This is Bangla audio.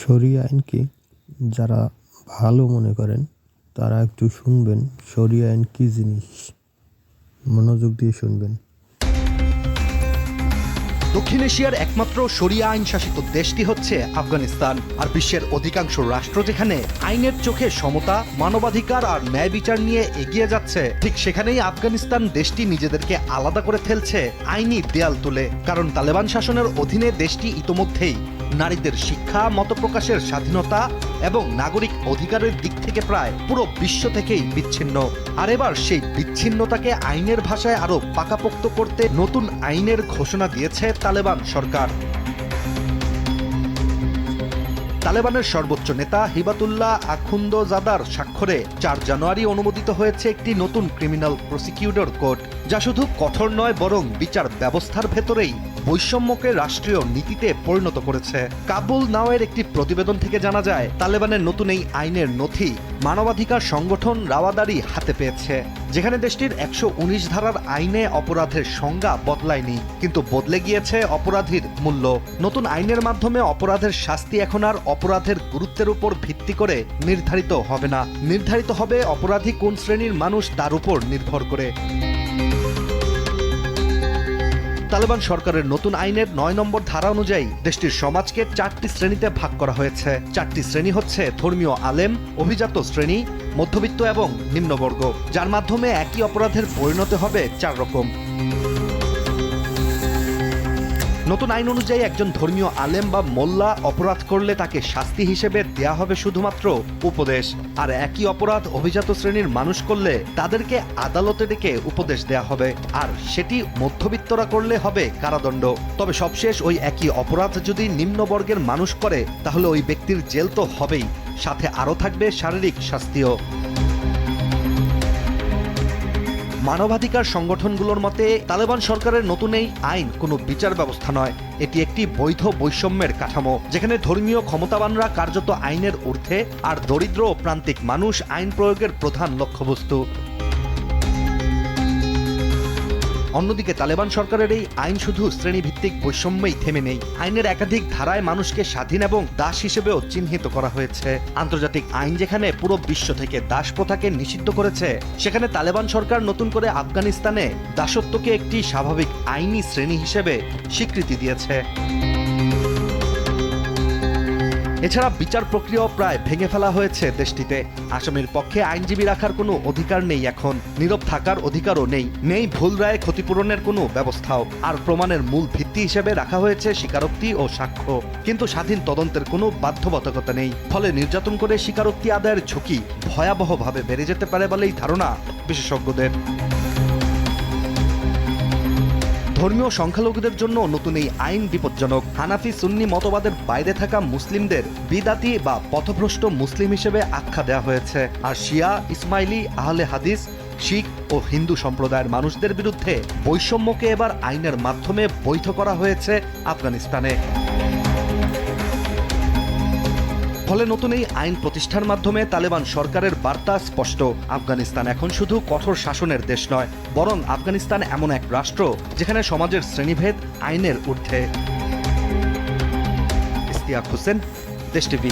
শরিয়া আইনকে যারা ভালো মনে করেন তারা একটু শুনবেন শরিয়া আইন কী জিনিস। মনোযোগ দিয়ে শুনবেন। দক্ষিণ এশিয়ার একমাত্র শরিয়া আইন শাসিত দেশটি হচ্ছে আফগানিস্তান। আর বিশ্বের অধিকাংশ রাষ্ট্র যেখানে আইনের চোখে সমতা, মানবাধিকার আর ন্যায় বিচার নিয়ে এগিয়ে যাচ্ছে, ঠিক সেখানেই আফগানিস্তান দেশটি নিজেদেরকে আলাদা করে ফেলছে আইনি দেয়াল তুলে। কারণ তালেবান শাসনের অধীনে দেশটি ইতোমধ্যেই নারীদের শিক্ষা, মতপ্রকাশের স্বাধীনতা এবং নাগরিক অধিকারের দিক থেকে প্রায় পুরো বিশ্ব থেকেই বিচ্ছিন্ন। আর এবার সেই বিচ্ছিন্নতাকে আইনের ভাষায় আরো পাকাপোক্ত করতে নতুন আইনের ঘোষণা দিয়েছে তালেবান সরকার। তালেবানের সর্বোচ্চ নেতা হিবাতুল্লাহ আখুন্দজাদার স্বাক্ষরে ৪ জানুয়ারি অনুমোদিত হয়েছে একটি নতুন ক্রিমিনাল প্রসিকিউটর কোড, যা শুধু কঠোর নয় বরং বিচার ব্যবস্থার ভেতরেই বৈষম্যকে রাষ্ট্রীয় নীতিতে পরিণত করেছে। কাবুল নাওয়ের একটি প্রতিবেদন থেকে জানা যায়, তালেবানের নতুন এই আইনের নথি মানবাধিকার সংগঠন রাওয়াদারি হাতে পেয়েছে, যেখানে দেশটির ১১৯ ধারার আইনে অপরাধের সংজ্ঞা বদলায়নি, কিন্তু বদলে গিয়েছে অপরাধীর মূল্য। নতুন আইনের মাধ্যমে অপরাধের শাস্তি এখন আর অপরাধের গুরুত্বের উপর ভিত্তি করে নির্ধারিত হবে না, নির্ধারিত হবে অপরাধী কোন শ্রেণীর মানুষ তার উপর নির্ভর করে। তালেবান সরকারের নতুন আইনের ৯ নম্বর ধারা অনুযায়ী দেশটির সমাজকে ৪টি শ্রেণীতে ভাগ করা হয়েছে। ৪টি শ্রেণী হচ্ছে ধর্মীয় আলেম, অভিজাত শ্রেণী, মধ্যবিত্ত এবং নিম্নবর্গ, যার মাধ্যমে একই অপরাধের পরিণতি হবে ৪ রকম। নতুন আইন অনুযায়ী একজন ধর্মীয় আলেম বা মোল্লা অপরাধ করলে তাকে শাস্তি হিসেবে দেয়া হবে শুধুমাত্র উপদেশ, আর একই অপরাধ অভিজাত শ্রেণীর মানুষ করলে তাদেরকে আদালতে ডেকে উপদেশ দেয়া হবে, আর সেটি মধ্যবিত্তরা করলে হবে কারাদণ্ড। তবে সবশেষ ওই একই অপরাধ যদি নিম্নবর্গের মানুষ করে তাহলে ওই ব্যক্তির জেল তো হবেই, সাথে আরও থাকবে শারীরিক শাস্তিও। মানবাধিকার সংগঠনগুলোর মতে তালেবান সরকারের নতুন এই আইন কোনো বিচার ব্যবস্থা নয়, এটি একটি বৈধ বৈষম্যের কাঠামো, যেখানে ধর্মীয় ক্ষমতাবানরা কার্যত আইনের ঊর্ধ্বে আর দরিদ্র ও প্রান্তিক মানুষ আইন প্রয়োগের প্রধান লক্ষ্যবস্তু। অন্যদিকে তালেবান সরকারের এই আইন শুধু শ্রেণীভিত্তিক বৈষম্যই থেমে নেই, আইনের একাধিক ধারায় মানুষকে স্বাধীন এবং দাস হিসেবেও চিহ্নিত করা হয়েছে। আন্তর্জাতিক আইন যেখানে পুরো বিশ্ব থেকে দাস প্রথাকে নিষিদ্ধ করেছে, সেখানে তালেবান সরকার নতুন করে আফগানিস্তানে দাসত্বকে একটি স্বাভাবিক আইনি শ্রেণী হিসেবে স্বীকৃতি দিয়েছে। এছাড়া বিচার প্রক্রিয়াও প্রায় ভেঙে ফেলা হয়েছে দেশটিতে। আসামির পক্ষে আইনজীবী রাখার কোনো অধিকার নেই, এখন নীরব থাকার অধিকারও নেই, নেই ভুল রায়ে ক্ষতিপূরণের কোনো ব্যবস্থাও, আর প্রমাণের মূল ভিত্তি হিসেবে রাখা হয়েছে স্বীকারোক্তি ও সাক্ষ্য, কিন্তু স্বাধীন তদন্তের কোনো বাধ্যবাধকতা নেই। ফলে নির্যাতন করে স্বীকারোক্তি আদায়ের ঝুঁকি ভয়াবহভাবে বেড়ে যেতে পারে বলেই ধারণা বিশেষজ্ঞদের। ধর্মীয় সংখ্যালঘুদের জন্য নতুন এই আইন বিপজ্জনক। হানাফি সুন্নি মতবাদের বাইরে থাকা মুসলিমদের বিদাতি বা পথভ্রষ্ট মুসলিম হিসেবে আখ্যা দেওয়া হয়েছে, আর শিয়া, ইসমাইলি, আহলে হাদিস, শিখ ও হিন্দু সম্প্রদায়ের মানুষদের বিরুদ্ধে বৈষম্যকে এবার আইনের মাধ্যমে বৈধ করা হয়েছে আফগানিস্তানে। ফলে নতুন এই আইন প্রতিষ্ঠার মাধ্যমে তালেবান সরকারের বার্তা স্পষ্ট, আফগানিস্তান এখন শুধু কঠোর শাসনের দেশ নয়, বরং আফগানিস্তান এমন এক রাষ্ট্র যেখানে সমাজের শ্রেণীভেদ আইনের ঊর্ধ্বে। ইশতিয়াক হোসেন, দেশ টিভি।